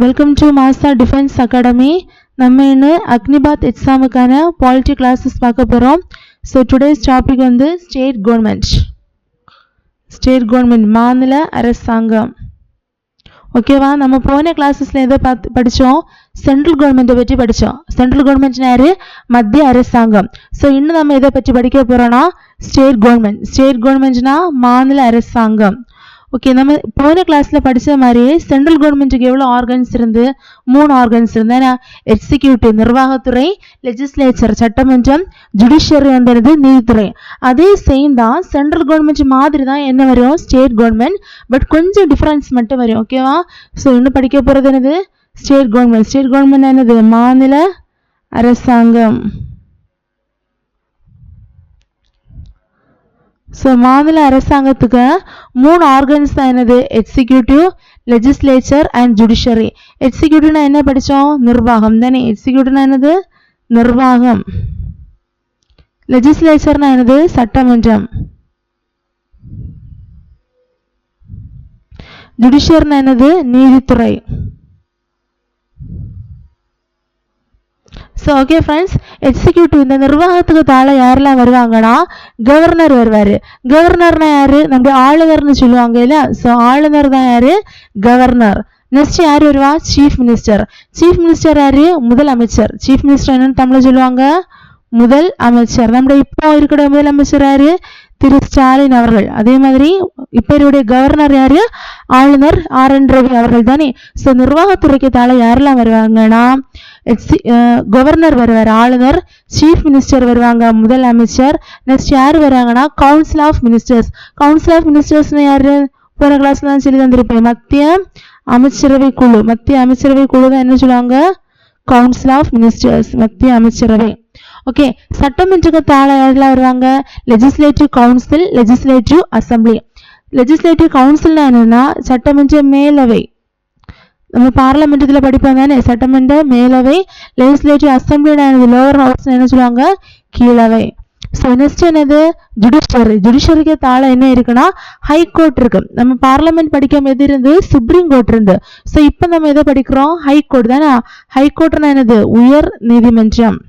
Welcome to Masa Defense Academy. நம்ம இன்ன Agnipath எக்ஸாமுக்கான polity classes பார்க்க போறோம். ஸோ டுடேஸ் டாபிக் வந்து ஸ்டேட் கவர்மெண்ட் மாநில அரசாங்கம். ஓகேவா? நம்ம போன கிளாஸஸ்ல எதை படித்தோம்? சென்ட்ரல் கவர்மெண்ட்டை பற்றி படித்தோம். சென்ட்ரல் கவர்மெண்ட்னா யாரு? மத்திய அரசாங்கம். ஸோ இன்னும் நம்ம எதை பற்றி படிக்க போறோம்னா ஸ்டேட் கவர்மெண்ட்னா மாநில அரசாங்கம். ஓகே, நம்ம போன கிளாஸ்ல படிச்ச மாதிரியே சென்ட்ரல் கவர்மெண்ட்டுக்கு எவ்வளோ ஆர்கன்ஸ் இருந்து? 3 ஆர்கன்ஸ் இருந்து. ஏன்னா எக்ஸிக்யூட்டிவ் நிர்வாகத்துறை, லெஜிஸ்லேச்சர் சட்டமன்றம், ஜுடிஷியரி வந்துருது நீதித்துறை. அதே சேம் தான், சென்ட்ரல் கவர்மெண்ட் மாதிரி தான் என்ன வரும்? State government. பட் கொஞ்சம் டிஃபரன்ஸ் மட்டும் வரும். ஓகேவா? ஸோ இன்னும் படிக்க போறது என்னது? ஸ்டேட் கவர்மெண்ட் என்னது? மாநில அரசாங்கம். ஸோ மாநில அரசாங்கத்துக்கு 3 ஆர்கன்ஸ் தான் என்னது? Executive, legislature and judiciary. எக்ஸிக்யூட்டிவ்னா என்ன படித்தோம்? நிர்வாகம் தானே. எக்ஸிக்யூட்டிவ்னா என்னது? நிர்வாகம். லெஜிஸ்லேச்சர்னா என்னது? சட்டமன்றம். ஜுடிஷியர்னா என்னது? நீதித்துறை. ஸோ ஓகே ஃப்ரெண்ட்ஸ், எக்ஸிக்யூட்டிவ் இந்த நிர்வாகத்துக்கு தாழ யாரெல்லாம் வருவாங்கன்னா கவர்னர் வருவார். கவர்னர்னா யாரு? நம்முடைய ஆளுநர்னு சொல்லுவாங்க இல்ல. ஸோ ஆளுநர் தான் யாரு? கவர்னர். நெக்ஸ்ட் யார் வருவா? Chief minister. சீஃப் மினிஸ்டர் யாரு? முதலமைச்சர். சீஃப் மினிஸ்டர் என்னன்னு தமிழ்ல சொல்லுவாங்க? முதல் அமைச்சர். நம்முடைய இப்போ இருக்கிற முதலமைச்சர் யாரு? திரு ஸ்டாலின் அவர்கள். அதே மாதிரி இப்ப இவருடைய கவர்னர் யாரு? ஆளுநர் ஆர்.என். ரவி அவர்கள் தானே. ஸோ நிர்வாகத்துறைக்கு தாழ யாரெல்லாம் வருவாங்கன்னா கவர்னர் வருவார், ஆளுநர். சீஃப் மினிஸ்டர் வருவாங்க, முதல் அமைச்சர். நெக்ஸ்ட் யார் வராங்கன்னா council of ministers. Council of மினிஸ்டர்ஸ்னு யாரு? போன கிளாஸ்ல தான் சொல்லி தந்திருப்பேன். மத்திய அமைச்சரவை குழு தான் என்ன சொல்லுவாங்க? கவுன்சில் ஆஃப் மினிஸ்டர்ஸ், மத்திய அமைச்சரவை. ஓகே, சட்டமன்றத்துக்கு தாழ யாரெல்லாம் வருவாங்க? Legislative council, legislative assembly. Legislative கவுன்சில்னா என்னன்னா சட்டமன்ற மேலவை. நம்ம பார்லமெண்ட்ல படிப்போம் தானே, சட்டமன்ற மேலவை. லெஜிஸ்லேட்டிவ் அசம்பிளினா லோவர் ஹவுஸ் என்ன சொல்லுவாங்க? கீழவை. ஸோ நெக்ஸ்ட் என்னது? ஜுடிஷியரிக்கு தாழ என்ன இருக்குன்னா ஹைகோர்ட் இருக்கு. நம்ம பார்லமெண்ட் படிக்கும் எது இருந்து? சுப்ரீம் கோர்ட் இருந்து. ஸோ இப்போ நம்ம எதை படிக்கிறோம்? ஹைகோர்ட் தானே. ஹைகோர்ட்னா என்னது? உயர் நீதிமன்றம்.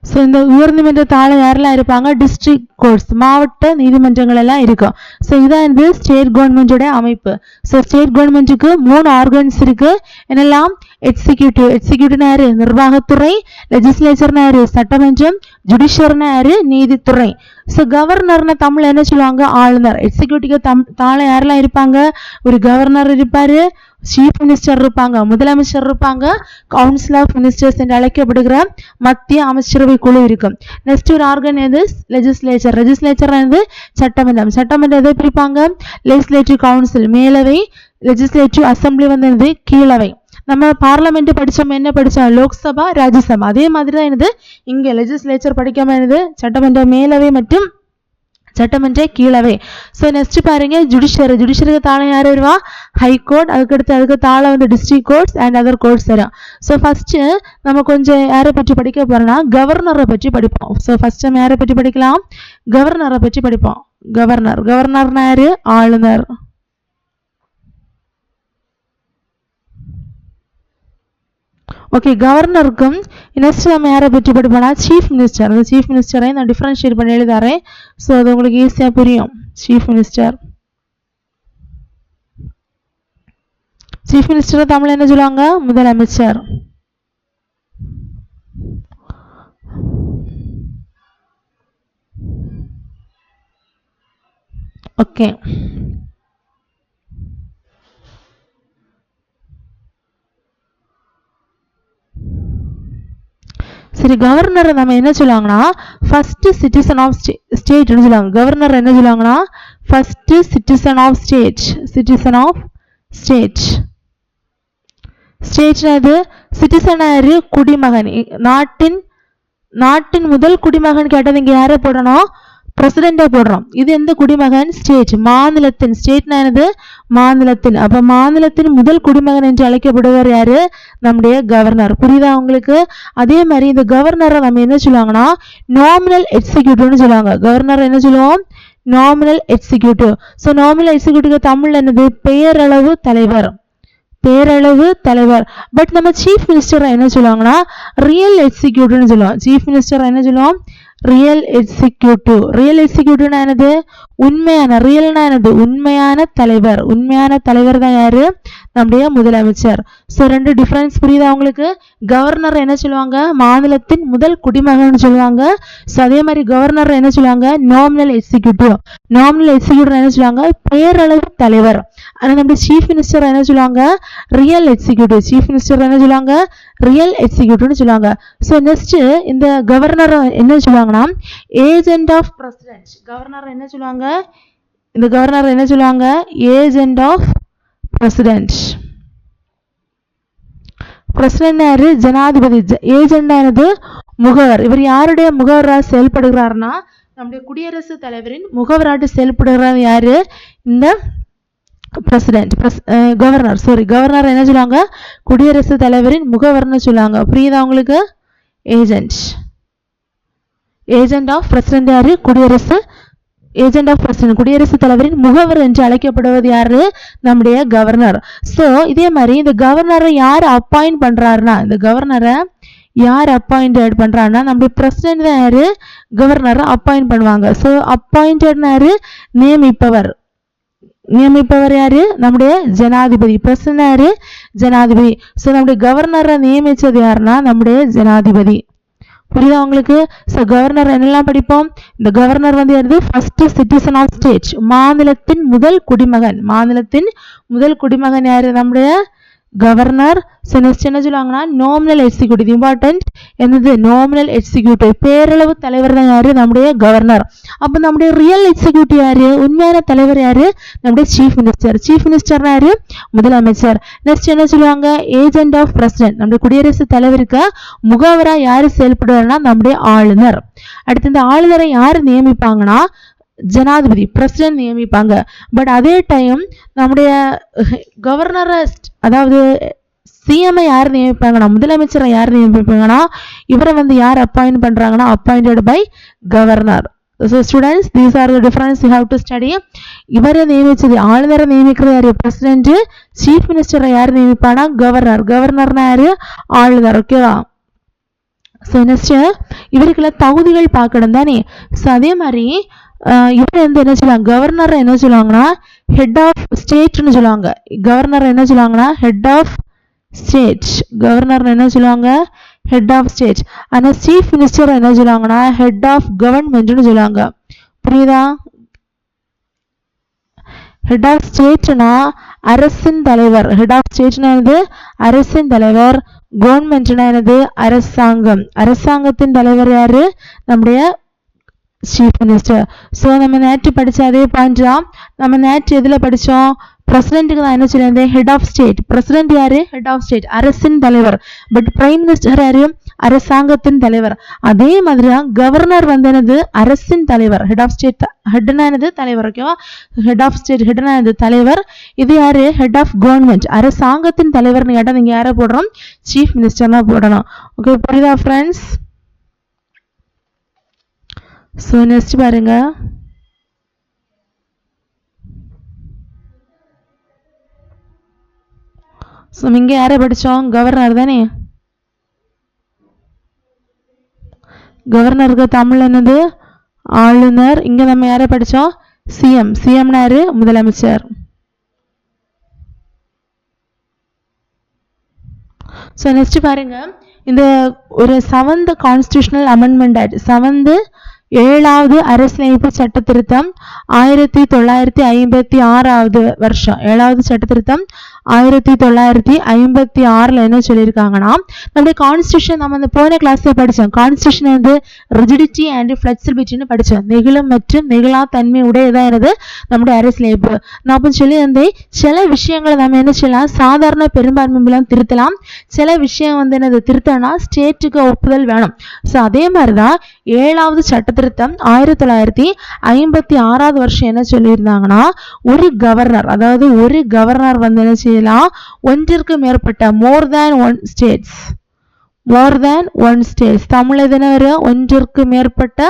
ஸோ இந்த உயர்நீதிமன்ற தாழ யாரெல்லாம் இருப்பாங்க? டிஸ்ட்ரிக்ட் கோர்ட்ஸ், மாவட்ட நீதிமன்றங்கள் எல்லாம் இருக்கும். ஸோ இதான் வந்து ஸ்டேட் கவர்மெண்டோட அமைப்பு. ஸோ ஸ்டேட் கவர்மெண்ட்டுக்கு 3 ஆர்கன்ஸ் இருக்கு. என்னெல்லாம்? எக்ஸிக்யூட்டிவ்னா யாரு? நிர்வாகத்துறை. லெஜிஸ்லேச்சர்னா யாரு? சட்டமன்றம். ஜுடிஷியர்னா யாரு? நீதித்துறை. ஸோ கவர்னர்னா தமிழ்ல என்ன சொல்லுவாங்க? ஆளுநர். எக்ஸிக்யூட்டிவ்க்கு தாழ யாரெல்லாம் இருப்பாங்க? ஒரு கவர்னர் இருப்பாரு, சீஃப் மினிஸ்டர் இருப்பாங்க, முதலமைச்சர் இருப்பாங்க, கவுன்சில் ஆஃப் மினிஸ்டர்ஸ் என்று அழைக்கப்படுகிற மத்திய அமைச்சரவை குழு இருக்கும். நெக்ஸ்ட் ஒரு ஆர்கன் எது? லெஜிஸ்லேச்சர். வந்து சட்டமன்றம் எதை பிரிப்பாங்க? லெஜிஸ்லேட்டிவ் கவுன்சில் மேலவை, லெஜிஸ்லேட்டிவ் அசம்பிளி வந்து கீழவை. நம்ம பார்லமெண்ட் படிச்சோம், என்ன படிச்சோம்? லோக்சபா, ராஜ்யசபா. அதே மாதிரி தான் என்னது இங்க லெஜிஸ்லேச்சர் படிக்காம என்னது? சட்டமன்ற மேலவை மற்றும் சட்டமன்ற கீழவை. ஸோ நெக்ஸ்ட் பாருங்க, ஜுடிஷியருக்கு தாழ யார் வருவா? ஹைகோர்ட். அதுக்கு தாழ வந்து district courts and other courts வரும். ஸோ ஃபர்ஸ்ட் நம்ம கொஞ்சம் யாரை பற்றி படிக்க போறோம்னா கவர்னரை பற்றி படிப்போம். ஸோ ஃபர்ஸ்ட் நம்ம யாரை பற்றி படிக்கலாம்? கவர்னரை பற்றி படிப்போம். கவர்னர்னா யாரு? ஆளுநர். ஓகே, கவர்னருக்கும் நெக்ஸ்ட் நம்ம யாரை பற்றி படிப்போம்னா சீஃப் மினிஸ்டர். அந்த சீஃப் மினிஸ்டரை நான் டிஃபரன்ஷியேட் பண்ணி எழுதாறேன். ஸோ அது உங்களுக்கு ஈஸியாக புரியும். சீஃப் மினிஸ்டர் தமிழ் என்ன சொல்லுவாங்க? முதலமைச்சர். ஓகே, சரி. கவர்னர் நம்ம என்ன சொல்லுவாங்கன்னா ஃபர்ஸ்ட் சிட்டிசன் ஆஃப் ஸ்டேட் சொல்லுவாங்க. கவர்னர் என்ன சொல்லுவாங்கன்னா ஃபர்ஸ்ட் சிட்டிசன் ஆஃப் ஸ்டேட். ஸ்டேட்னது சிட்டிசன் யாரு? குடிமகன். நாட்டின் முதல் குடிமகன் கேட்டது இங்க யாரை போடணும்? பிரசிடென்டா போடுறோம். இது எந்த குடிமகன்? ஸ்டேட், மாநிலத்தின். ஸ்டேட்னா என்னது? மாநிலத்தின். அப்ப மாநிலத்தின் முதல் குடிமகன் என்று அழைக்கப்படுவர் யாரு? நம்முடைய கவர்னர். புரியுதா உங்களுக்கு? அதே மாதிரி இந்த கவர்னரை நம்ம என்ன சொல்லுவாங்கன்னா நாமினல் எக்ஸிக்யூட்டிவ்னு சொல்லுவாங்க. கவர்னர் என்ன சொல்லுவோம்? Nominal executive. So nominal executive Tamil என்னது? பெயரளவு தலைவர். பேரளவு தலைவர். பட் நம்ம சீஃப் மினிஸ்டர் என்ன சொல்லுவாங்கன்னா ரியல் எக்ஸிக்யூட்டிவ்னு சொல்லுவோம். சீஃப் மினிஸ்டர் என்ன சொல்லுவோம்? Real executive. ரியல் எக்ஸிக்யூட்டிவ்னா என்னது? உண்மையான, ரியல்னா என்னது? உண்மையான தலைவர். உண்மையான தலைவர் தான் யாரு? நம்முடைய முதலமைச்சர். ஸோ ரெண்டு டிஃபரன்ஸ் புரியுதா உங்களுக்கு? கவர்னர் என்ன சொல்லுவாங்க? மாநிலத்தின் முதல் குடிமகன் சொல்லுவாங்க. ஸோ அதே மாதிரி கவர்னர் என்ன சொல்லுவாங்க? Nominal executive. நாமினல் எக்ஸிக்யூட்டிவ் என்ன சொல்லுவாங்க? பெயரளவு தலைவர். ஆனால் நம்முடைய சீஃப் மினிஸ்டர் என்ன சொல்லுவாங்க? Real executive. சீஃப் மினிஸ்டர் என்ன சொல்லுவாங்க? ரியல் எக்ஸிக்யூட்டிவ்னு சொல்லுவாங்க. ஸோ நெக்ஸ்ட் இந்த கவர்னர் என்ன சொல்லுவாங்கன்னா ஏஜென்ட் ஆஃப் பிரசிடென்ட். கவர்னர் என்ன சொல்லுவாங்க? இந்த கவர்னர் என்ன சொல்லுவாங்க? Agent of president. பிரசிடென்ட் யாரு? ஜனாதிபதி. ஏஜென்ட் ஆனது முகவர். இவர் யாருடைய முகவராக செயல்படுகிறார்னா நம்முடைய குடியரசுத் தலைவரின் முகவராட்டு செயல்படுகிறார் யாரு? இந்த பிரசிடென்ட். கவர்னர் கவர்னர் என்ன சொல்லுவாங்க? குடியரசுத் தலைவரின் முகவர்னு சொல்லுவாங்க. புரியுதா உங்களுக்கு? ஏஜென்ட். ஏஜென்ட் ஆஃப் பிரசிடென்ட் யாரு? ஏஜென்ட் ஆஃப் பிரசிடென்ட் குடியரசுத் தலைவரின் முகவர் என்று அழைக்கப்படுவது யாரு? நம்முடைய கவர்னர். ஸோ இதே மாதிரி இந்த கவர்னரை யார் அப்பாயிண்ட் பண்றாருன்னா, இந்த கவர்னரை யார் அப்பாயிண்டட் பண்றாருன்னா நம்முடைய பிரசிடென்ட் தான் யாரு? கவர்னரை அப்பாயிண்ட் பண்ணுவாங்க. ஸோ அப்பாயிண்டட் யாரு? நியமிப்பவர். நியமிப்பவர் யாரு? நம்முடைய ஜனாதிபதி. பிரசிடென்ட் யாரு? ஜனாதிபதி. ஸோ நம்முடைய கவர்னரை நியமிச்சது யாருன்னா நம்முடைய ஜனாதிபதி. புரியுதா உங்களுக்கு? ஸோ கவர்னர் என்னெல்லாம் படிப்போம்? இந்த கவர்னர் வந்து யாரு? First citizen of state. மாநிலத்தின் முதல் குடிமகன். மாநிலத்தின் முதல் குடிமகன் யாரு? நம்முடைய கவர்னர். ஸோ நெக்ஸ்ட் என்ன சொல்லுவாங்கன்னா நாமினல் எக்ஸிக்யூட்டிவ். இம்பார்ட்டன்ட் என்னது? Nominal executive. பேரளவு தலைவர் தான் யாரு? நம்முடைய கவர்னர். அப்போ நம்முடைய ரியல் எக்ஸிக்யூட்டிவ் யாரு? உண்மையான தலைவர் யாரு? நம்முடைய சீஃப் மினிஸ்டர். சீஃப் மினிஸ்டர் யாரு? முதலமைச்சர். நெக்ஸ்ட் என்ன சொல்லுவாங்க? Agent of president. நம்முடைய குடியரசுத் தலைவருக்கு முகவரா யாரு செயல்படுவார்னா நம்முடைய ஆளுநர். அடுத்து இந்த ஆளுநரை யாரு நியமிப்பாங்கன்னா ஜனாதிபதி, பிரசிடென்ட் நியமிப்பாங்க. பட் அதே டைம் நம்முடைய கவர்னரை, அதாவது சிஎம் யார் நியமிப்பாங்கன்னா, முதலமைச்சரை யார் நியமிப்பாங்கன்னா இவரை வந்து யார் அப்பாயிண்ட் பண்றாங்கன்னா appointed by governor. So students, these are the difference you have to study. இவரை நியமிச்சது ஆளுநரை நியமிக்கிறது யாரு? பிரசிடென்ட். சீஃப் மினிஸ்டரை யார் நியமிப்பானா? கவர்னர். கவர்னர்னா யாரு? ஆளுநர். ஓகேவா? ஸோ நெக்ஸ்ட் இவருக்குள்ள தகுதிகள் பார்க்கணும் தானே. ஸோ அதே மாதிரி இவர் வந்து என்ன சொல்லுவாங்க? கவர்னர் என்ன சொல்லுவாங்கன்னா ஹெட் ஆஃப் ஸ்டேட்னு சொல்லுவாங்க. கவர்னர் என்ன சொல்லுவாங்கன்னா ஹெட் ஆஃப் ஸ்டேட். கவர்னர் என்ன சொல்லுவாங்க? Head of state. ஆனால் சீஃப் மினிஸ்டர் என்ன சொல்லுவாங்கன்னா ஹெட் ஆஃப் கவர்மெண்ட்னு சொல்லுவாங்க. புரியுதா? ஹெட் ஆஃப் ஸ்டேட்னா அரசின் தலைவர். ஹெட் ஆஃப் ஸ்டேட்னா என்னது? அரசின் தலைவர். கவர்மெண்ட்னா என்னது? அரசாங்கம். அரசாங்கத்தின் தலைவர் யாரு? நம்முடைய சீஃப் மினிஸ்டர். ஸோ நம்ம நேற்று படிச்ச அதே பாயிண்ட் தான். நம்ம நேற்று எதுல படிச்சோம்? பிரசிடென்ட்டுக்கு தான் என்ன சொல்லியிருந்தேன்? Head of state. பிரசிடென்ட் யாரு? ஹெட் ஆஃப் ஸ்டேட், அரசின் தலைவர். பட் பிரைம் மினிஸ்டர் யாரு? அரசாங்கத்தின் தலைவர். அதே மாதிரி தான் கவர்னர் வந்து என்னது? அரசின் தலைவர். ஹெட் ஆஃப் ஸ்டேட் ஹெட்னா என்னது? தலைவர். ஓகேவா? ஹெட் ஆஃப் ஸ்டேட் ஹெட்னா என்னது? தலைவர். இது யாரு? Head of government. அரசாங்கத்தின் தலைவர்னு கேட்டால் நீங்க யாரை போடுறோம்? சீஃப் மினிஸ்டர்னா போடணும். ஓகே, புரியுதா ஃப்ரெண்ட்ஸ்? ஸோ நெக்ஸ்ட் பாருங்க. ஸோ இங்க யாரை படித்தோம்? கவர்னர் தானே. கவர்னருக்கு தமிழ் என்னது? ஆளுநர். இங்க நம்ம யாரை படித்தோம்? சிஎம். சிஎம்னா யாரு? முதலமைச்சர். ஸோ நெக்ஸ்ட் பாருங்க, இந்த ஒரு 7th கான்ஸ்டிடியூஷனல் அமெண்ட்மெண்ட் ஆக்ட், 7வது அரசியலமைப்பு சட்ட திருத்தம் 1956 வருஷம். 7வது சட்ட திருத்தம் 1956 என்ன சொல்லியிருக்காங்கன்னா, நம்முடைய கான்ஸ்டியூஷன் நம்ம அந்த போன கிளாஸ்ல படித்தோம். கான்ஸ்டியூஷன் வந்து ரிஜிடிட்டி அண்ட் ஃபிளெக்சிபிலிட்டின்னு படித்தோம். நெகிழும் மற்றும் நெகிழா தன்மை உடையதான் என்னது? நம்முடைய அரசியலமைப்பு. நான் அப்போ சொல்லி வந்து சில விஷயங்களை நம்ம என்ன செய்யலாம்? சாதாரண பெரும்பான்மை மூலம் திருத்தலாம். சில விஷயம் வந்து என்னது? திருத்தம்னா ஸ்டேட்டுக்கு ஒப்புதல் வேணும். ஸோ அதே மாதிரிதான் 7வது சட்ட திருத்தம் 1956 வருஷம் என்ன சொல்லியிருந்தாங்கன்னா, ஒரு கவர்னர், அதாவது ஒரு கவர்னர் வந்து என்ன செய்யலாம்? ஒன்றிற்கு மேற்பட்ட மோர் தேன் ஒன் ஸ்டேட்ஸ், மோர் தேன் ஒன் ஸ்டேட்ஸ். தமிழ் எதுனா வரும், ஒன்றிற்கு மேற்பட்ட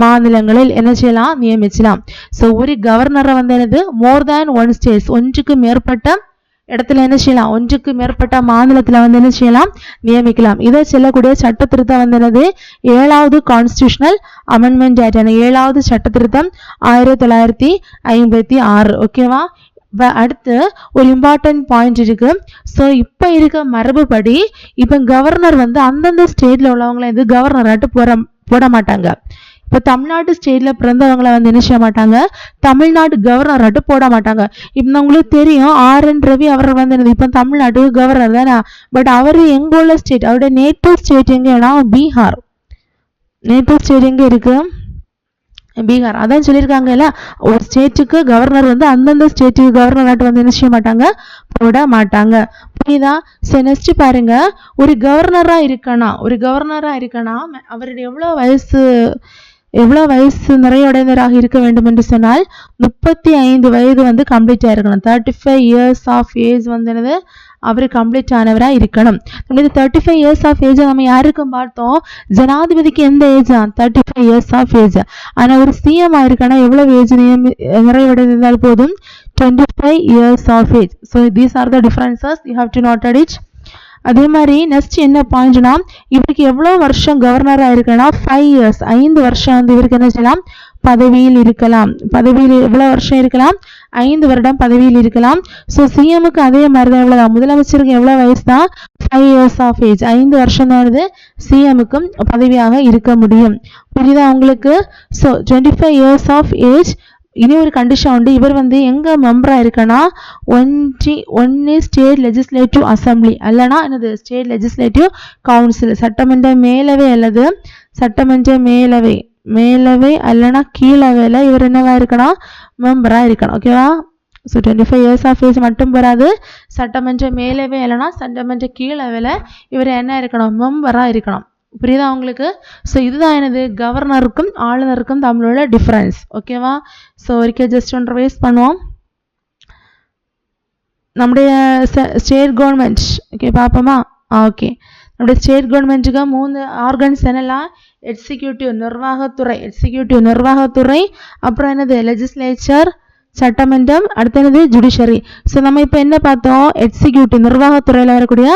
மாநிலங்களில் என்ன செய்யலாம், நியமிச்சலாம். ஸோ ஒரு கவர்னரை வந்து என்னது, மோர் தேன் ஒன் ஸ்டேட்ஸ், ஒன்றுக்கு மேற்பட்ட இடத்துல என்ன செய்யலாம், ஒன்றுக்கு மேற்பட்ட மாநிலத்தில் வந்து என்ன செய்யலாம், நியமிக்கலாம். இதை செல்லக்கூடிய சட்ட திருத்தம் வந்து என்னது, 7வது கான்ஸ்டியூஷனல் அமெண்ட்மெண்ட் ஆக்ட், 7வது சட்ட திருத்தம் 1956. ஓகேவா. அடுத்து ஒரு இம்பார்ட்டன்ட் பாயிண்ட் இருக்கு. ஸோ இப்போ இருக்க மரபுப்படி இப்போ கவர்னர் வந்து அந்தந்த ஸ்டேட்ல உள்ளவங்களை வந்து கவர்னராட்டு போட மாட்டாங்க. இப்போ தமிழ்நாடு ஸ்டேட்ல பிறந்தவங்களை வந்து என்ன செய்ய மாட்டாங்க, தமிழ்நாடு கவர்னராட்டு போட மாட்டாங்க. இப்போ உங்களுக்கு தெரியும் RN ரவி அவர் வந்து இப்போ தமிழ்நாட்டுக்கு கவர்னர் தானே. பட் அவர் எங்க உள்ள ஸ்டேட், அவருடைய நேட்டிவ் ஸ்டேட் எங்கன்னா பீகார். நேட்டிவ் ஸ்டேட் எங்க இருக்கு, பீகார். அதான் சொல்லியிருக்காங்கல்ல, ஒரு ஸ்டேட்டுக்கு கவர்னர் வந்து அந்தந்த ஸ்டேட்டுக்கு கவர்னராட்டு வந்து என்ன செய்ய மாட்டாங்க, போட மாட்டாங்க. புரியுதா. ஸோ நெக்ஸ்ட் பாருங்க, ஒரு கவர்னரா இருக்கனா அவருடைய எவ்வளோ வயசு நிறைவடைந்தவராக இருக்க வேண்டும் என்று சொன்னால் 35 வயது வந்து கம்ப்ளீட் ஆயிருக்கணும். 35 இயர்ஸ் ஆஃப் ஏஜ் வந்து அவர் கம்ப்ளீட் ஆனவராக இருக்கணும். இந்த 35 இயர்ஸ் ஆஃப் ஏஜ் நம்ம யாருக்கும் பார்த்தோம், ஜனாதிபதிக்கு எந்த ஏஜ், 35 இயர்ஸ் ஆஃப் ஏஜ். ஆனால் ஒரு சிஎம் ஆயிருக்கணும் எவ்வளவு ஏஜ் நிறைவடைந்தால் போதும், 25 years of age. So these are the differences, you have to note it. அதே மாதிரி நெக்ஸ்ட் என்ன பாயிண்ட்னா, இவருக்கு எவ்வளவு வருஷம் கவர்னராக இருக்குன்னா 5 இயர்ஸ், 5 வருஷம் வந்து இவருக்கு என்ன செய்யலாம், பதவியில் இருக்கலாம். பதவியில் எவ்வளவு வருஷம் இருக்கலாம், 5 வருடம் பதவியில் இருக்கலாம். ஸோ சிஎம்முக்கு அதே மாதிரி தான், எவ்வளவுதான், முதலமைச்சருக்கு எவ்வளவு வயசு தான், 5 இயர்ஸ் ஆஃப் ஏஜ், 5 வருஷம் தான் சிஎம்முக்கும் பதவியாக இருக்க முடியும். புரியுதா உங்களுக்கு. So 25 years of age. இனி ஒரு கண்டிஷன் உண்டு, இவர் வந்து எங்க மெம்பரா இருக்கனா, ஒன்னு ஸ்டேட் லெஜிஸ்லேட்டிவ் அசம்பிளி அல்லனா என்னது, ஸ்டேட் லெஜிஸ்லேட்டிவ் கவுன்சில், சட்டமன்ற மேலவை அல்லது சட்டமன்ற மேலவை அல்லனா கீழவையில இவர் என்னவா இருக்கணும், மெம்பரா இருக்கணும். ஓகேவா. ஸோ 25 இயர்ஸ் ஆஃப் ஏஜ் மட்டும் போராது, சட்டமன்ற மேலவை அல்லனா சட்டமன்ற கீழவையில இவர் என்ன இருக்கணும், மெம்பரா இருக்கணும். புரியுதா உங்களுக்கு. ஸோ இதுதான் எனது கவர்னருக்கும் ஆளுநருக்கும் தமிழோட டிஃபரன்ஸ். ஓகேவா. ஸோ ஒருக்கே ஜஸ்ட் ஒன்று ரிவைஸ் பண்ணுவோம். நம்முடைய ஸ்டேட் கவர்மெண்ட் ஓகே பார்ப்போமா. ஓகே, நம்முடைய ஸ்டேட் கவர்மெண்ட்டுக்கு 3 ஆர்கன்ஸ் என்னெல்லாம், எக்ஸிக்யூட்டிவ் நிர்வாகத்துறை, அப்புறம் என்னது லெஜிஸ்லேச்சர் சட்டமன்றம், அடுத்து என்னது ஜுடிஷரி. ஸோ நம்ம இப்போ என்ன பார்த்தோம், எக்ஸிக்யூட்டிவ் நிர்வாகத்துறையில் வரக்கூடிய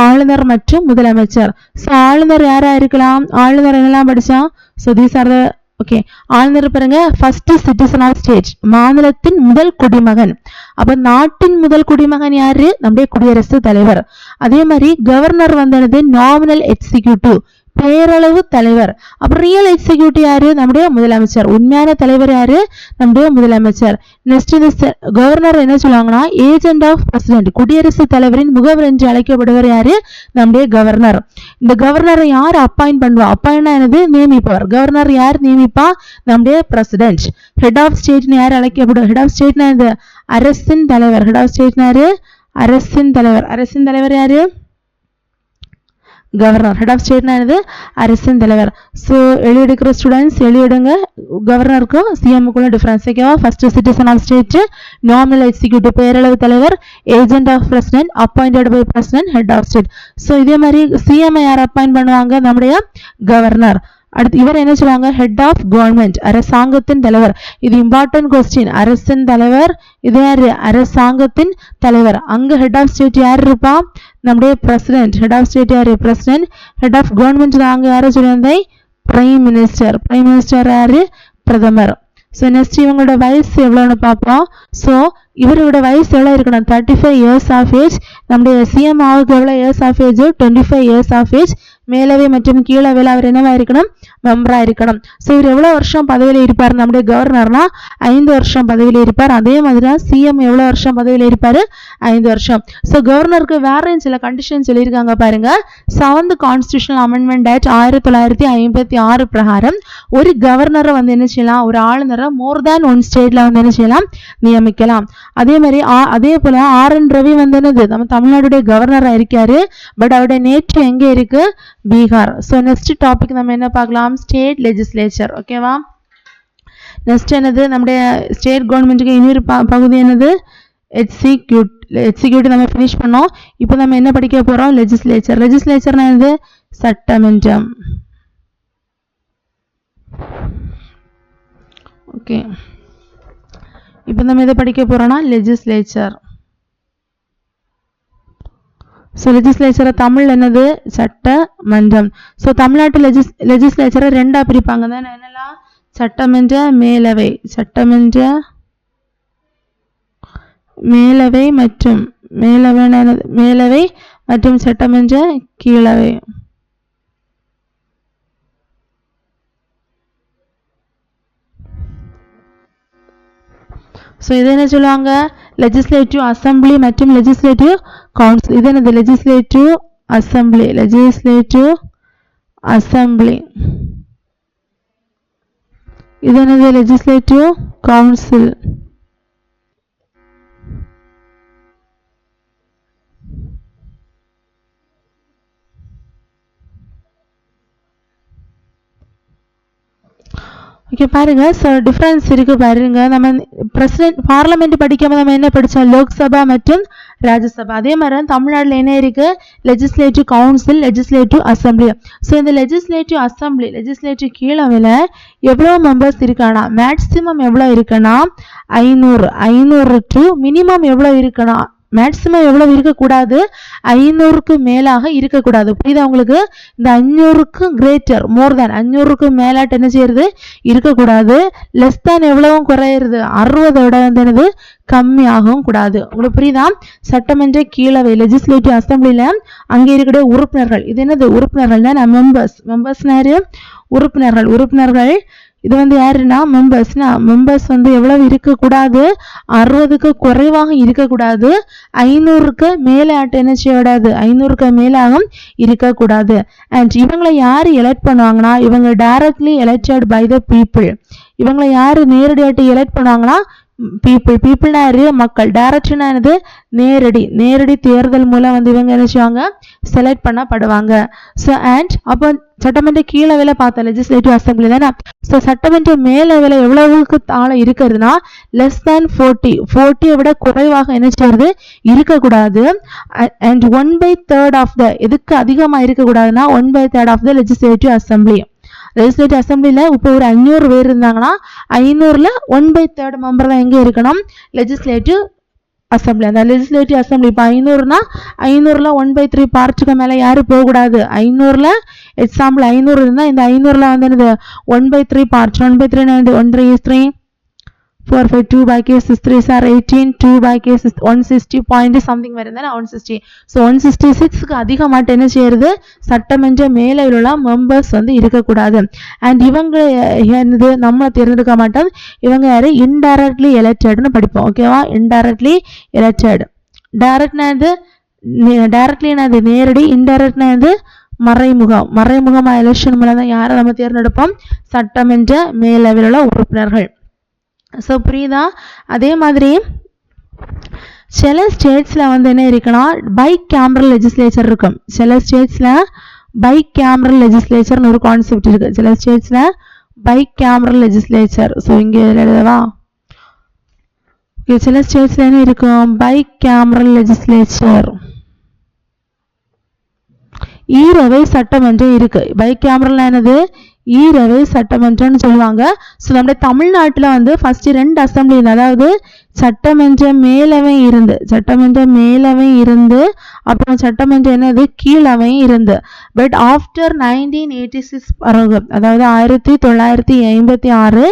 ஆளுநர் மற்றும் முதலமைச்சர். ஸோ ஆளுநர் யாரா இருக்கலாம், ஆளுநர் என்னெல்லாம் படித்தோம். So these are the okay. ஆளுநர் பாருங்க, ஃபர்ஸ்ட் சிட்டிசன் ஆஃப் ஸ்டேட், மாநிலத்தின் முதல் குடிமகன். அப்ப நாட்டின் முதல் குடிமகன் யாரு, நம்முடைய குடியரசுத் தலைவர். அதே மாதிரி கவர்னர் வந்து நாமினல் எக்ஸிக்யூட்டிவ், பேரளவு தலைவர். அப்புறம் ரியல் எக்ஸிக்யூட்டிவ் யாரு, நம்முடைய முதலமைச்சர். உண்மையான தலைவர் யாரு, நம்முடைய முதலமைச்சர். நெக்ஸ்ட் கவர்னர் என்ன சொல்லுவாங்கன்னா, ஏஜென்ட் ஆஃப் பிரசிடென்ட், குடியரசுத் தலைவரின் முகவர் என்று அழைக்கப்படுவர் யாரு, நம்முடைய கவர்னர். இந்த கவர்னரை யார் அப்பாயிண்ட் பண்ணுவா, அப்பாயிண்ட் என்னது, நியமிப்பவர். கவர்னர் யார் நியமிப்பா, நம்முடைய பிரசிடென்ட். ஹெட் ஆஃப் ஸ்டேட் யார் அழைக்கப்படும், ஹெட் ஆஃப் ஸ்டேட் இது அரசின் தலைவர். ஹெட் ஆஃப் ஸ்டேட் யாரு, அரசின் தலைவர். அரசின் தலைவர் யாரு, கவர்னர். ஹெட் ஆஃப் ஸ்டேட்னா என்னது, அரசின் தலைவர். ஸோ எழுதிடுக்கிற ஸ்டூடெண்ட்ஸ் எழுதிடுங்க, கவர்னருக்கும் சிஎம்முக்குள்ள டிஃபரன்ஸ். ஓகேவா. First citizen of state, nominal executive பேரளவு தலைவர், agent of president, appointed by president, head of state. So இதே மாதிரி சிஎம் யார் அப்பாயிண்ட் பண்ணுவாங்க, நம்முடைய கவர்னர். அடுத்து இவர் என்ன சொல்லுவாங்க, ஹெட் ஆஃப் கவர்மெண்ட், அரசாங்கத்தின் தலைவர். இது இம்பார்ட்டன்ட் கொஸ்டின். அரசின் தலைவர், இது யாரு, அரசாங்கத்தின் தலைவர். அங்க ஹெட் ஆஃப் ஸ்டேட் யார் இருப்பா, நம்முடைய பிரசிடென்ட். ஹெட் ஆஃப் ஸ்டேட் யாரு, பிரசிடென்ட். ஹெட் ஆஃப் கவர்மெண்ட் அங்க யாரும் சொல்லியிருந்தேன், பிரைம் மினிஸ்டர். பிரைம் மினிஸ்டர் யாரு, பிரதமர். ஸோ நெக்ஸ்ட் இவங்களோட வயசு எவ்வளோன்னு பார்ப்போம். ஸோ இவரோட வயசு எவ்வளோ இருக்கணும், 35 இயர்ஸ் ஆஃப் ஏஜ். நம்முடைய சிஎம் ஆவுக்கு எவ்வளோ years of age, 25 years of age. மேலவை மற்றும் கீழவையில் அவர் என்னவா இருக்கணும், மெம்பரா இருக்கணும். ஸோ இவர் எவ்வளவு வருஷம் பதவியில் இருப்பார், நம்முடைய கவர்னர்னா 5 வருஷம் பதவியில் இருப்பார். அதே மாதிரி தான் சிஎம் எவ்வளவு வருஷம் பதவியில் இருப்பாரு, 5 வருஷம். ஸோ கவர்னருக்கு வேற சில கண்டிஷன் சொல்லியிருக்காங்க பாருங்க. 7th கான்ஸ்டியூஷனல் அமெண்ட்மெண்ட் ஆக்ட் 1956 பிரகாரம் ஒரு கவர்னரை வந்து என்ன செய்யலாம், ஒரு ஆளுநரை மோர் தேன் ஒன் ஸ்டேட்ல வந்து என்ன செய்யலாம், நியமிக்கலாம். அதே மாதிரி அதே போல RN ரவி வந்து என்னது, நம்ம தமிழ்நாடுடைய கவர்னரா இருக்காரு. பட் அவருடைய நேற்று எங்க இருக்கு, பீகார். ஸோ நெக்ஸ்ட் டாபிக் நம்ம என்ன பார்க்கலாம், ஸ்டேட் லெஜிஸ்லேச்சர். ஓகேவா. நெக்ஸ்ட் என்னது, நம்முடைய ஸ்டேட் கவர்மெண்ட்டுக்கு இன்னொரு பகுதி என்னது, எக்ஸிக்யூட்டிவ் நம்ம ஃபினிஷ் பண்ணோம். இப்போ நம்ம என்ன படிக்க போறோம், லெஜிஸ்லேச்சர். லெஜிஸ்லேச்சர்னா என்னது, சட்டமன்றம். ஓகே, இப்போ நம்ம எதை படிக்க போறோம்னா லெஜிஸ்லேச்சர். ஸோ லெஜிஸ்லேச்சரை தமிழ் என்னது சட்டமன்றம். ஸோ தமிழ்நாட்டு லெஜிஸ்லேச்சரை ரெண்டா பிரிப்பாங்க தானே, என்னெல்லாம் சட்டமன்ற மேலவை, சட்டமன்ற மேலவை மற்றும் மேலவை மற்றும் சட்டமன்ற கீழவை. ஸோ இது என்ன சொல்லுவாங்க, லெஜிஸ்லேட்டிவ் அசம்பிளி மற்றும் லெஜிஸ்லேட்டிவ் கவுன்சில். இது என்னது லெஜிஸ்லேட்டிவ் அசம்பிளி, லெஜிஸ்லேட்டிவ் அசம்பிளி. இது என்னது லெஜிஸ்லேட்டிவ் கவுன்சில். ஓகே பாருங்க, ஸோ டிஃப்ரென்ஸ் இருக்கு பாருங்க. நம்ம பிரசிடென்ட் பார்லமெண்ட் படிக்கும்போது நம்ம என்ன படித்தோம், லோக்சபா மற்றும் ராஜ்யசபா. அதே மாதிரி தான் தமிழ்நாட்டில் என்ன இருக்கு, legislative council, legislative assembly. So இந்த லெஜிஸ்லேட்டிவ் அசம்பிளி, லெஜிஸ்லேட்டிவ் கீழவையில் எவ்வளோ மெம்பர்ஸ் இருக்கானா, மேக்சிமம் எவ்வளோ இருக்குன்னா 500 டு மினிமம் எவ்வளோ இருக்குன்னா, மேக்சிமம் எவ்வளவு இருக்கக்கூடாது, 500க்கு மேலாக இருக்கக்கூடாது. புரியுதா உங்களுக்கு, இந்த 500க்கு கிரேட்டர், மோர் தேன் 500க்கு மேலாட்டு என்ன செய்யறது இருக்கக்கூடாது. லெஸ் தேன் எவ்வளவும் குறையிறது, 60ஓட வந்து என்னது கம்மியாகவும் கூடாது. உங்களுக்கு புரியுதா. சட்டமன்ற கீழவை லெஜிஸ்லேட்டிவ் அசம்பிளில அங்கே இருக்கிற உறுப்பினர்கள், இது என்னது உறுப்பினர்கள் தான், மெம்பர்ஸ்னாரு உறுப்பினர்கள். இது வந்து யாருன்னா மெம்பர்ஸ் வந்து எவ்வளவு இருக்கக்கூடாது, 60க்கு குறைவாக இருக்கக்கூடாது, 500க்கு மேலாட்டு என்ன செய்யக்கூடாது, 500க்கு மேலாகவும் இருக்கக்கூடாது. அண்ட் இவங்களை யாரு எலெக்ட் பண்ணுவாங்கன்னா, இவங்க directly elected by the people. இவங்களை யாரு நேரடியாட்டு எலெக்ட் பண்ணுவாங்கன்னா பீப்புள்னா யாரு, மக்கள். டைரக்ட்னா என்னது, நேரடி தேர்தல் மூலம் வந்து இவங்க என்ன செய்வாங்க, செலக்ட் பண்ணப்படுவாங்க. ஸோ அண்ட் அப்போ சட்டமன்ற கீழவையில பார்த்தா லெஜிஸ்லேட்டிவ் அசம்பிளி தானே. ஸோ சட்டமன்ற மேலவையில் எவ்வளவுக்கு தாழ இருக்கிறதுனா லெஸ் தேன் 40 விட குறைவாக என்ன செய்யறது இருக்கக்கூடாது. அண்ட் 1/3 ஆஃப் த, எதுக்கு அதிகமாக இருக்கக்கூடாதுன்னா 1/3 of the legislative assembly. Legislative அசம்பிளில இப்போ ஒரு 500 பேர் இருந்தாங்கன்னா 500ல 1/3 மெம்பர் தான் எங்க இருக்கணும், லெஜிஸ்லேட்டிவ் அசம்பிளி. அந்த லெஜிஸ்லேட்டிவ் அசம்பிளி இப்போ 500னா 500ல 1/3 பார்ட்டுக்கு மேல யாரு போகக்கூடாது. 500ல எக்ஸாம்பிள் 500 இருந்தா இந்த 500ல வந்து என்னது 1/3 parts, 1/3 1 3 is 3 4 5 2 by case is 3 are 18 2 by case is 160 point something வருதுன்னா 160. ஸோ 166க்கு அதிகமாட்டு என்ன செய்யறது, சட்டமன்ற மேலையில் உள்ள மெம்பர்ஸ் வந்து இருக்கக்கூடாது. அண்ட் இவங்க என்னது நம்ம தேர்ந்தெடுக்க மாட்டோம், இவங்க யாரு இன்டைரக்ட்லி எலெக்டட்னு படிப்போம். ஓகேவா, இன்டைரக்ட்லி எலெக்டட். டைரக்ட்லினாது நேரடி, இன்டைரக்ட்னாது மறைமுகமா எலெக்ஷன் மூலம் தான் யாரை நம்ம தேர்ந்தெடுப்போம், சட்டமன்ற மேலவையில் உள்ள உறுப்பினர்கள். ஸோ புரியுதா. அதே மாதிரி சில ஸ்டேட்ஸ்ல வந்து என்ன இருக்குன்னா பை கேமரல் லெஜிஸ்லேச்சர் இருக்கும். சில ஸ்டேட்ஸ்ல பை கேமரல் லெஜிஸ்லேச்சர்னு ஒரு கான்செப்ட் இருக்கு. சில ஸ்டேட்ஸ்ல பை கேமரல் லெஜிஸ்லேச்சர். ஸோ இங்கே எழுதவா, சில ஸ்டேட்ஸ்ல என்ன இருக்கும், பை கேமரல் லெஜிஸ்லேச்சர், ஈரவை சட்டமன்றம் இருக்கு. பை கேமரல் என்னது, ஈரவை சட்டமன்றம்னு சொல்லுவாங்க. ஸோ நம்ம தமிழ்நாட்டில் வந்து ஃபர்ஸ்ட் 2 அசம்பிளி, அதாவது சட்டமன்ற மேலவை இருந்து அப்புறம் சட்டமன்ற என்னது கீழவை இருந்து. பட் ஆஃப்டர் 1986 பிறகு, அதாவது 1956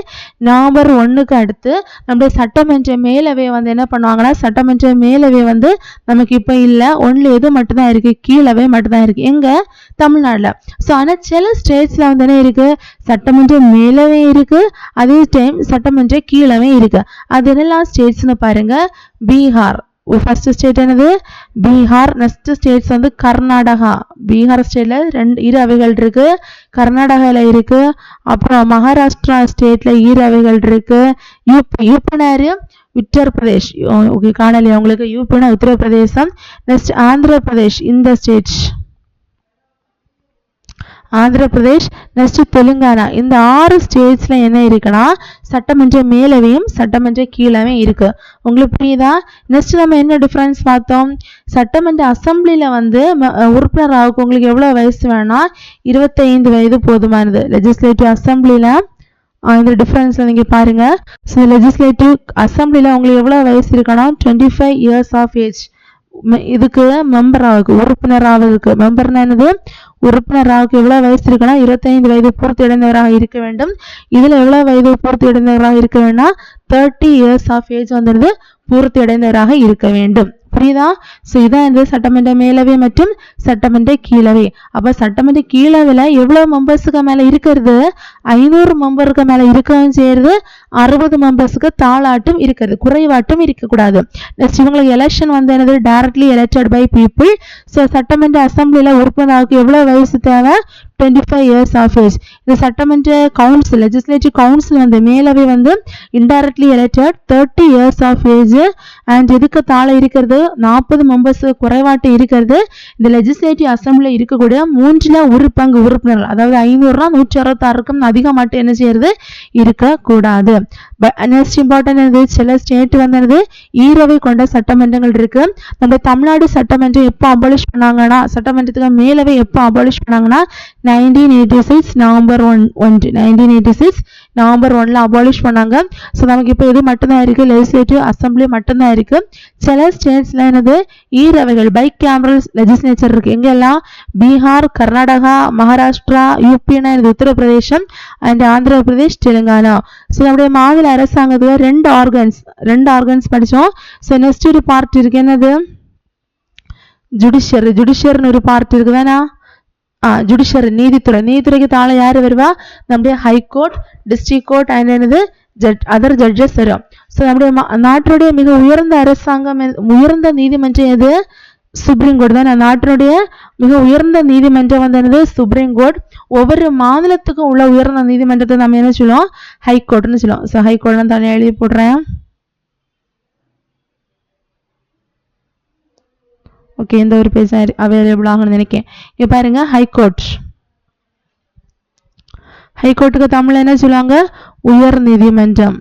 நவம்பர் 1க்கு அடுத்து நம்முடைய சட்டமன்ற மேலவை வந்து என்ன பண்ணுவாங்கன்னா, சட்டமன்ற மேலவை வந்து நமக்கு இப்போ இல்லை, ஒன்லி எது மட்டும்தான் இருக்கு, கீழவை மட்டும்தான் இருக்கு. எங்க, தமிழ்நாட்டில். ஸோ ஆனால் சில ஸ்டேட்ஸ்ல வந்து என்ன இருக்கு, சட்டமன்ற மேலவை இருக்கு, அதே டைம் சட்டமன்ற கீழவை இருக்கு. அது என்னெல்லாம் ஸ்டேட்ஸ்னு பாருங்க. பீகார் ஃபர்ஸ்ட் ஸ்டேட் என்னது, பீகார். நெக்ஸ்ட் ஸ்டேட்ஸ் வந்து கர்நாடகா. பீகார் ஸ்டேட்ல 2 அவைகள் இருக்கு, கர்நாடகால இருக்கு. அப்புறம் மகாராஷ்டிரா ஸ்டேட்ல அவைகள் இருக்கு. யூபினாரு உத்தரப்பிரதேஷ். ஓகே, காணலையா உங்களுக்கு, யூபினா உத்தரப்பிரதேசம். நெக்ஸ்ட் ஆந்திர பிரதேஷ், இந்த ஸ்டேட். ஆந்திர பிரதேஷ், நெக்ஸ்ட் தெலுங்கானா. இந்த 6 ஸ்டேட்ஸ்ல என்ன இருக்குன்னா சட்டமன்ற மேலவையும் சட்டமன்ற கீழவையும் இருக்கு. உங்களுக்கு புரியுதா? நெக்ஸ்ட் நம்ம என்ன டிஃபரன்ஸ் பார்த்தோம்? சட்டமன்ற அசம்பிளில வந்து உறுப்பினர் ஆகுக்கு உங்களுக்கு எவ்வளவு வயசு வேணா 25 வயது போதுமானது. லெஜிஸ்லேட்டிவ் அசம்பிளில இந்த டிஃபரன்ஸ்ல நீங்க பாருங்க. ஸோ லெஜிஸ்லேட்டிவ் அசம்பிளில உங்களுக்கு எவ்வளவு வயசு இருக்கணும்? 25 இயர்ஸ் ஆஃப் ஏஜ். இதுக்கு மெம்பர் ஆகுது, உறுப்பினர் ஆவதுக்கு. மெம்பர்னா என்னது? உறுப்பினர் ஆகுக்கு எவ்வளவு வயசு இருக்குன்னா 25 வயது பூர்த்தி அடைந்தவராக இருக்க வேண்டும். இதுல எவ்வளவு வயது பூர்த்தி அடைந்தவராக இருக்க வேண்டும்னா 30 இயர்ஸ் ஆஃப் ஏஜ் வந்துடுது பூர்த்தி அடைந்தவராக இருக்க வேண்டும். புரியுதா? ஸோ இதான் இந்த சட்டமன்ற மேலவை மற்றும் சட்டமன்ற கீழவை. அப்ப சட்டமன்ற கீழவையில எவ்வளவு மெம்பர்ஸுக்கு மேல இருக்கிறது? 500 மெம்பருக்கு மேல இருக்கவும் செய்யறது, 60 மெம்பர்ஸுக்கு தாளாட்டும் இருக்கிறது, குறைவாட்டும் இருக்கக்கூடாது. நெக்ஸ்ட் இவங்களுக்கு எலெக்ஷன் வந்து என்னது? Directly elected by people. So சட்டமன்ற அசம்பிளில உறுப்பினருக்கு எவ்வளவு வயசு தேவை? 25 இயர்ஸ் ஆஃப் ஏஜ். இந்த சட்டமன்ற கவுன்சில், லெஜிஸ்லேட்டிவ் கவுன்சில் வந்து மேலவை வந்து indirectly elected 30 years of age. And இதுக்கு தாழ இருக்கிறது 40 மெம்பர்ஸ் குறைவாட்டு இருக்கிறது. இந்த லெஜிஸ்லேட்டிவ் அசம்பிளில இருக்கக்கூடிய 3/1 உறுப்பினர்கள், அதாவது 500 166க்கும் அதிகமாட்டு என்ன செய்யறது? இருக்கக்கூடாது. நெக்ஸ்ட் இம்பார்ட்டன்ட் என்னது? சில ஸ்டேட் வந்து என்னது? ஈரவை கொண்ட சட்டமன்றங்கள் இருக்கு. நம்ம தமிழ்நாடு சட்டமன்றம் எப்போ அபாலிஷ் பண்ணாங்கன்னா, சட்டமன்றத்துக்கு மேலவை எப்போ அபாலிஷ் பண்ணாங்கன்னா 1986 நவம்பர் 1 1986 நவம்பர் 1ல அபாலிஷ் பண்ணாங்க. ஸோ நமக்கு இப்போ இது மட்டும்தான் இருக்கு, லெஜிஸ்லேட்டிவ் அசம்பிளி மட்டும்தான் இருக்கு. சில ஸ்டேட்ஸ்ல என்னது? ஈரவைகள், பை கேமரல் லெஜிஸ்லேச்சர் இருக்கு. எங்கெல்லாம்? பீகார், கர்நாடகா, மகாராஷ்டிரா, யூபின்னா இது உத்தரப்பிரதேசம், அண்ட் ஆந்திர பிரதேஷ், தெலுங்கானா. ஸோ நம்முடைய மாநில அரசாங்கத்துல 2 ஆர்கன்ஸ் படிச்சோம். ஸோ நெக்ஸ்ட் ஒரு பார்ட் இருக்கு, என்னது? ஜுடிஷியர்னு ஒரு பார்ட் இருக்குதானா? ஜுடிஷியரி, நீதித்துறைக்கு தாழ யாரு வருவா? நம்முடைய ஹைகோர்ட், டிஸ்ட்ரிக்ட் கோர்ட் அண்ட் என்னது? அதர் ஜட்ஜஸ் வரும். ஸோ நம்முடைய நாட்டுடைய மிக உயர்ந்த அரசாங்கம், உயர்ந்த நீதிமன்றம் எது? சுப்ரீம் கோர்ட் தான். நாட்டினுடைய மிக உயர்ந்த நீதிமன்றம் வந்து என்னது? Supreme court. ஒவ்வொரு மாநிலத்துக்கும் உள்ள உயர்ந்த நீதிமன்றத்தை நம்ம என்ன சொல்லுவோம்? ஹைகோர்ட்னு சொல்லுவோம். ஸோ ஹைகோர்ட் நான் தனியாக எழுதி போடுறேன். ஓகே, இந்த ஒரு பேஜ் அவைலபிள் ஆகணும்னு நினைக்கிறேன். இங்க பாருங்க, ஹைகோர்ட்டுக்கு தமிழ்ல என்ன சொல்லுவாங்க? உயர் நீதிமன்றம்.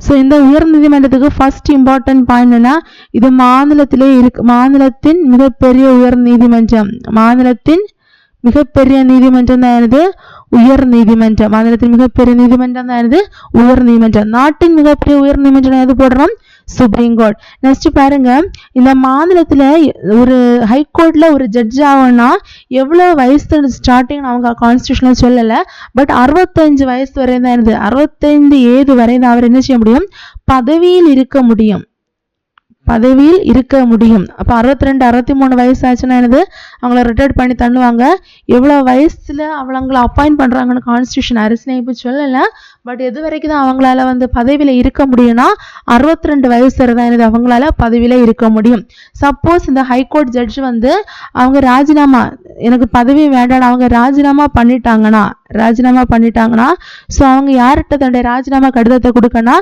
ஸோ இந்த உயர் நீதிமன்றத்துக்கு ஃபர்ஸ்ட் இம்பார்ட்டன்ட் பாயிண்ட் என்ன? இது மாநிலத்திலே இருக்கு. மாநிலத்தின் மிகப்பெரிய உயர் நீதிமன்றம். மாநிலத்தின் மிகப்பெரிய நீதிமன்றம் தான் என்னது? உயர் நீதிமன்றம். மாநிலத்தின் மிகப்பெரிய நீதிமன்றம் தான் என்னது? உயர் நீதிமன்றம். நாட்டின் மிகப்பெரிய உயர் நீதிமன்றம் எது போடுறோம்? Supreme court. நெக்ஸ்ட் பாருங்க, இந்த மாநிலத்துல ஒரு ஹைகோர்ட்ல ஒரு ஜட்ஜ் ஆகணும்னா எவ்வளவு வயசு ஸ்டார்டிங் அவங்க கான்ஸ்டியூஷன்ல சொல்லல. பட் 65 வயசு வரை தான் இருந்தது. 65 ஏது வரை தான் அவர் என்ன செய்ய முடியும்? பதவியில் இருக்க முடியும். அப்ப 62 63 வயசு ஆச்சுன்னா என்னது? அவங்கள ரிட்டையர்ட் பண்ணி தள்ளுவாங்க. எவ்வளவு வயசுல அவங்கள அப்பாயிண்ட் பண்றாங்கன்னு கான்ஸ்டியூஷன் அரசியலமைப்பு சொல்லல. பட் எது வரைக்கும் தான் அவங்களால வந்து பதவியில இருக்க முடியும்னா 62 வயசு வரை தான் என்னது? அவங்களால பதவியில இருக்க முடியும். சப்போஸ் இந்த ஹைகோர்ட் ஜட்ஜ் வந்து அவங்க ராஜினாமா, எனக்கு பதவி வேண்டாம், அவங்க ராஜினாமா பண்ணிட்டாங்கன்னா ஸோ அவங்க யார்கிட்ட தன்னுடைய ராஜினாமா கடிதத்தை கொடுக்கனா?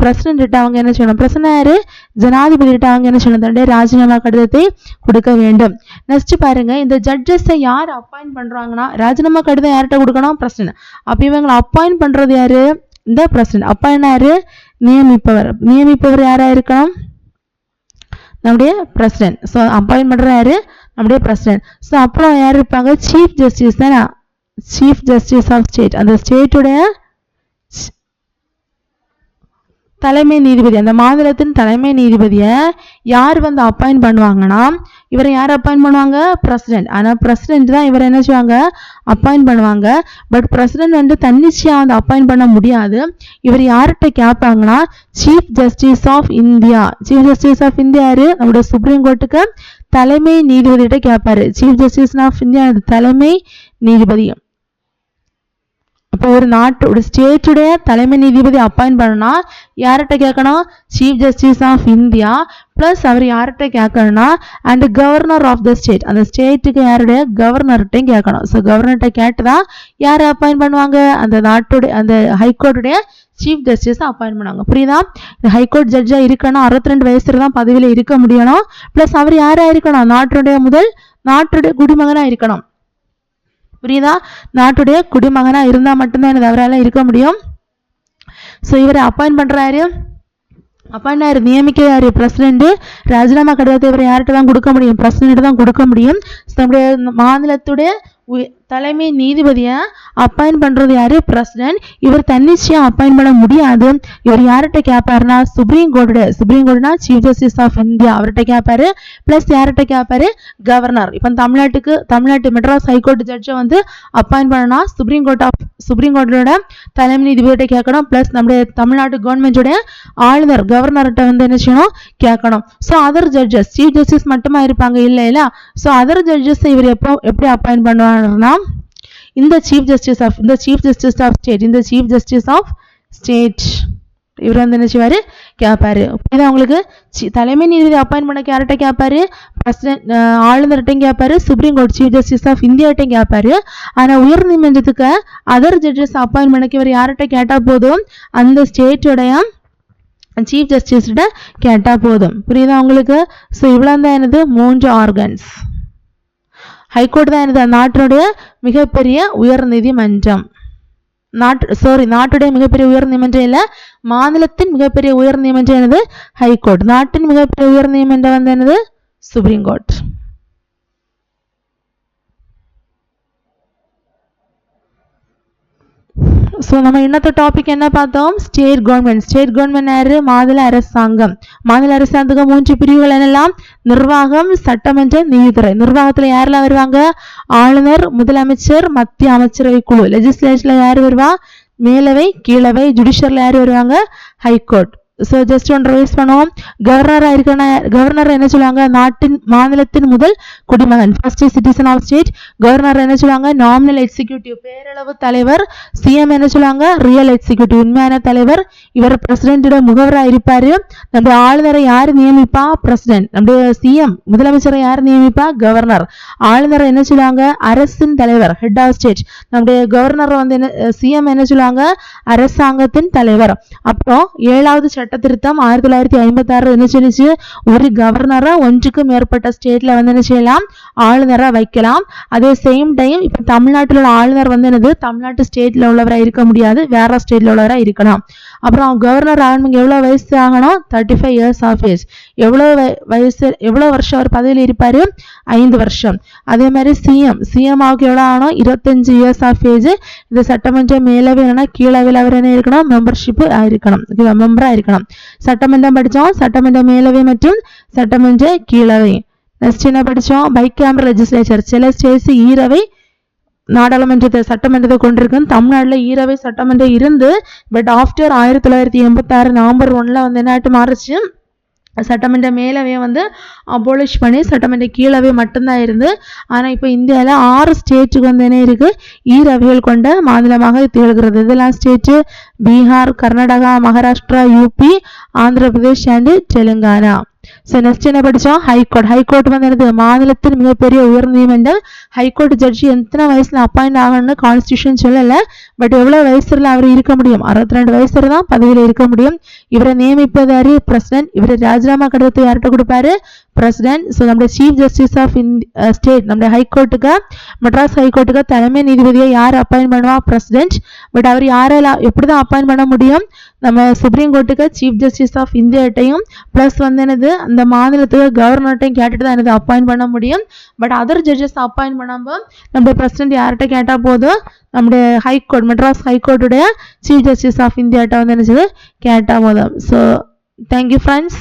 பிரசிடென்ட் கிட்ட அவங்க என்ன சொல்லணும்? பிரசிடென்ட் யாரு? ஜனாதிபதி கிட்ட அவங்க என்ன சொல்லணும்? தன்னுடைய ராஜினாமா கடிதத்தை கொடுக்க வேண்டும். நெக்ஸ்ட் பாருங்க, இந்த ஜட்ஜஸை யார் அப்பாயிண்ட் பண்றாங்கன்னா ராஜினாமா கடிதம் யார்கிட்ட கொடுக்கணும்? பிரசிடென்ட். அப்ப இவங்களை அப்பாயிண்ட் பண்றது யாரு? இந்த பிரசிடென்ட். அப்பாயிண்ட் யாரு? நியமிப்பவர் யாரா இருக்கணும்? நம்முடைய பிரசிடென்ட். ஸோ அப்பாயிண்ட் பண்ற யாரு? நம்முடைய பிரசிடென்ட். ஸோ அப்புறம் யார் இருப்பாங்க? சீஃப் ஜஸ்டிஸ் தானே? Chief justice of state. அந்த ஸ்டேட்டுடைய தலைமை நீதிபதி, அந்த மாநிலத்தின் தலைமை நீதிபதியை யார் வந்து அப்பாயிண்ட் பண்ணுவாங்கன்னா, இவரை யார் அப்பாயிண்ட் பண்ணுவாங்க? பிரசிடென்ட். ஆனா பிரசிடென்ட் தான் இவரை என்ன செய்வாங்க? அப்பாயிண்ட் பண்ணுவாங்க. பட் பிரசிடென்ட் வந்து தன்னிச்சையா வந்து அப்பாயிண்ட் பண்ண முடியாது. இவர் யார்கிட்ட கேட்பாங்கன்னா chief justice of India. Chief justice of India யாரு? நம்முடைய சுப்ரீம் கோர்ட்டுக்கு தலைமை நீதிபதி கிட்ட கேட்பாரு. சீஃப் ஜஸ்டிஸ் ஆஃப் இந்தியா தலைமை நீதிபதி. இப்போ ஒரு நாட்டோட ஸ்டேட்டுடைய தலைமை நீதிபதி அப்பாயிண்ட் பண்ணா யார்கிட்ட கேட்கணும்? Chief justice of India. Plus அவர் யார்கிட்ட கேட்கணும்னா and governor of the state. அந்த ஸ்டேட்டுக்கு யாருடைய? கவர்னர்கிட்டையும் கேட்கணும். ஸோ கவர்னர்கிட்ட கேட்டுதான் யாரை அப்பாயிண்ட் பண்ணுவாங்க? அந்த நாட்டுடைய அந்த ஹைகோர்ட்டுடைய சீஃப் ஜஸ்டிஸ் அப்பாயிண்ட் பண்ணுவாங்க. புரியுதா? இந்த ஹைகோர்ட் ஜட்ஜா இருக்கணும், 62 வயசுல தான் பதவியில இருக்க முடியணும். பிளஸ் அவர் யாரா இருக்கணும்? நாட்டுடைய முதல் நாட்டுடைய குடிமகனா இருக்கணும். புரியுதா? நாட்டுடைய குடிமகனா இருந்தா மட்டும்தான் இது அவரால் இருக்க முடியும். ஸோ இவரை அப்பாயிண்ட் பண்றாரு, அப்பாயிண்ட் நியமிக்கிறாரு பிரசிடென்ட். ராஜினாமா கடிதத்தை இவர் யார்கிட்ட தான் கொடுக்க முடியும்? பிரசிடென்ட் தான் கொடுக்க முடியும். நம்முடைய மாநிலத்துடைய தலைமை நீதிபதியை அப்பாயிண்ட் பண்றது யாரு? பிரசிடென்ட். இவர் தன்னிச்சையா அப்பாயிண்ட் பண்ண முடியாது. இவர் யார்கிட்ட கேட்பாருன்னா சுப்ரீம் கோர்ட்னா சீஃப் ஜஸ்டிஸ் ஆஃப் இந்தியா, அவர்கிட்ட கேட்பாரு. பிளஸ் யார்கிட்ட கேட்பாரு? கவர்னர். இப்போ தமிழ்நாட்டு மெட்ராஸ் ஹைகோர்ட் ஜட்ஜை வந்து அப்பாயிண்ட் பண்ணனா சுப்ரீம் கோர்ட்டோட தலைமை நீதிபதியிட்ட கேட்கணும். பிளஸ் நம்முடைய தமிழ்நாட்டு கவர்மெண்டோட ஆளுநர் கவர்னர்கிட்ட வந்து என்ன செய்யணும்? கேட்கணும். So other judges, chief justice மட்டுமா இருப்பாங்க? இல்ல. ஸோ அதர் ஜட்ஜஸ் இவர் எப்படி அப்பாயிண்ட் பண்ணுவாங்க? இந்த சீஃப் ஜஸ்டிஸ் ஆஃப் ஸ்டேட் இவர் வந்து என்ன செய்வாரு? கேட்பாரு. உங்களுக்கு தலைமை நீதிபதி அப்பாயிண்ட் பண்ண யார்கிட்ட கேட்பாரு? பிரசிடென்ட், ஆளுநர்கிட்டையும் கேட்பாரு. Supreme court chief justice of இந்தியாட்டையும் கேட்பாரு. ஆனா உயர் நீதிமன்றத்துக்கு அதர் ஜட்ஜஸ் அப்பாயிண்ட் பண்ண இவர் யார்கிட்ட கேட்டா போதும்? அந்த ஸ்டேட்டோடைய சீஃப் ஜஸ்டிஸ்கிட்ட கேட்டா போதும். புரியுதா உங்களுக்கு? ஸோ இவ்வளவு தான் என்னது? 3 ஆர்கன்ஸ். ஹைகோர்ட் தான் என்னது? நாட்டினுடைய மிகப்பெரிய உயர் நீதிமன்றம். நாட்டுடைய மிகப்பெரிய உயர் நீதிமன்றம் இல்ல, மாநிலத்தின் மிகப்பெரிய உயர் நீதிமன்றம் என்னது? ஹைகோர்ட். நாட்டின் மிகப்பெரிய உயர் நீதிமன்றம் வந்து என்னது? Supreme court. ஸோ நம்ம இன்னத்த டாபிக் என்ன பார்த்தோம்? ஸ்டேட் கவர்மெண்ட் யாரு? மாநில அரசாங்கம். மாநில அரசாங்கத்துக்கு 3 பிரிவுகள் என்னெல்லாம்? நிர்வாகம், சட்டமன்றம், நீதித்துறை. நிர்வாகத்துல யாரெல்லாம் வருவாங்க? ஆளுநர், முதலமைச்சர், மத்திய அமைச்சரவை குழு. லெஜிஸ்லேச்சர்ல யாரு வருவா? மேலவை, கீழவை. ஜுடிஷியர்ல யாரு வருவாங்க? ஹைகோர்ட். ஸோ ஜஸ்ட் ஒன்று ரிவைஸ் பண்ணுவோம். கவர்னர் என்ன சொல்லுவாங்க? மாநிலத்தின் முதல் குடிமகன், first citizen of state. Governor என்ன சொல்லுவாங்க? நாமினல் எக்ஸிக்யூட்டிவ், பேரளவு தலைவர். சிஎம் என்ன சொல்லுவாங்க? ரியல் எக்ஸிக்யூட்டிவ், உண்மையான தலைவர். இவர் பிரசிடென்டோட முகவராக இருப்பாரு. நம்முடைய ஆளுநரை யார் நியமிப்பா? பிரசிடென்ட். நம்முடைய சிஎம், முதலமைச்சரை யார் நியமிப்பா? கவர்னர். ஆளுநரை என்ன சொல்லுவாங்க? அரசின் தலைவர், ஹெட் ஆஃப் ஸ்டேட். நம்முடைய கவர்னர் வந்து சிஎம் என்ன சொல்லுவாங்க? அரசாங்கத்தின் தலைவர். அப்புறம் 7வது சட்ட திருத்தம் 1956 என்ன சொல்லிச்சு? ஒரு கவர்னரா ஒன்றுக்கு மேற்பட்ட ஸ்டேட்ல வந்து என்ன செய்யலாம்? ஆளுநரா வைக்கலாம். அதே சேம் டைம் இப்ப தமிழ்நாட்டில் உள்ள ஆளுநர் வந்து என்னது? தமிழ்நாட்டு ஸ்டேட்ல உள்ளவராக இருக்க முடியாது, வேற ஸ்டேட்ல உள்ளவராக இருக்கணும். அப்புறம் கவர்னர் ஆகணுங்க எவ்வளவு வயசு ஆகணும்? 35 இயர்ஸ் ஆஃப் ஏஜ். எவ்வளவு வருஷம் அவர் பதவியில் இருப்பாரு? 5 வருஷம். அதே மாதிரி சிஎம் ஆக எவ்வளவு ஆகணும்? 25 இயர்ஸ் ஆஃப் ஏஜ். இந்த சட்டமன்ற மேலவை கீழவையில் அவர் என்ன இருக்கணும்? மெம்பர்ஷிப் ஆயிருக்கணும், மெம்பரா இருக்கணும். சட்டமன்றம் படிச்சோம், சட்டமன்ற மேலவை மற்றும் சட்டமன்ற கீழவை. நெக்ஸ்ட் என்ன படிச்சோம்? Bicameral legislature. சில ஸ்டேட்ஸ் ஈரவை நாடாளுமன்றத்தை சட்டமன்றத்தை கொண்டிருக்கும். தமிழ்நாட்டில் ஈரவை சட்டமன்றம் இருந்து பட் ஆஃப்டர் 1986 நவம்பர் 1 வந்து என்ன மாறுச்சு? சட்டமன்ற மேலவையை வந்து அபோலிஷ் பண்ணி சட்டமன்ற கீழவை மட்டும்தான் இருந்து. ஆனால் இப்போ இந்தியாவில் 6 ஸ்டேட்டுக்கு வந்து என்ன இருக்கு? ஈரவைகள் கொண்ட மாநிலமாக திகழ்கிறது. இதெல்லாம் state Bihar, Karnataka, Maharashtra, UP, Andhra Pradesh and Telangana. So next என்ன படித்தோம்? ஹைகோர்ட் வந்து என்னது? மாநிலத்தின் மிகப்பெரிய உயர் நீதிமன்றம். ஹைகோர்ட் ஜட்ஜி எத்தனை வயசுல அப்பாயிண்ட் ஆகணும்னு கான்ஸ்டியூஷன் சொல்லலை. பட் எவ்வளவு வயசுல அவர் இருக்க முடியும்? 62 வயசுல தான் பதவியில் இருக்க முடியும். இவரை நியமிப்பது யாரு? பிரசிடென்ட். இவரை ராஜினாமா கடிதத்தை யார்கிட்ட கொடுப்பாரு? பிரசிடென்ட். ஸோ நம்முடைய சீஃப் ஜஸ்டிஸ் ஆஃப் ஸ்டேட், நம்முடைய ஹைகோர்ட்டுக்கு, மெட்ராஸ் ஹைகோர்ட்டுக்கு தலைமை நீதிபதியை யார் அப்பாயிண்ட் பண்ணுவா? பிரசிடென்ட். பட் அவர் யாரெல்லாம் எப்படிதான் அப்பாயிண்ட் பண்ண முடியும்? நம்ம சுப்ரீம் கோர்ட்டுக்கு சீஃப் ஜஸ்டிஸ் ஆஃப் இந்தியாட்டையும் பிளஸ் வந்து என்னது அந்த மாநிலத்துக்கு கவர்னர்ட்டையும் கேட்டுட்டு தான் என்னது அப்பாயிண்ட் பண்ண முடியும். பட் அதர் ஜட்ஜஸ் அப்பாயிண்ட் பண்ணாமல் நம்முடைய பிரசிடென்ட் யார்கிட்ட கேட்டால் போதும்? நம்முடைய ஹைகோர்ட், மெட்ராஸ் ஹைகோர்ட்டுடைய சீஃப் ஜஸ்டிஸ் ஆஃப் இந்தியாட்ட வந்து என்ன செய்யுது? கேட்டால் போதும். So thank you friends.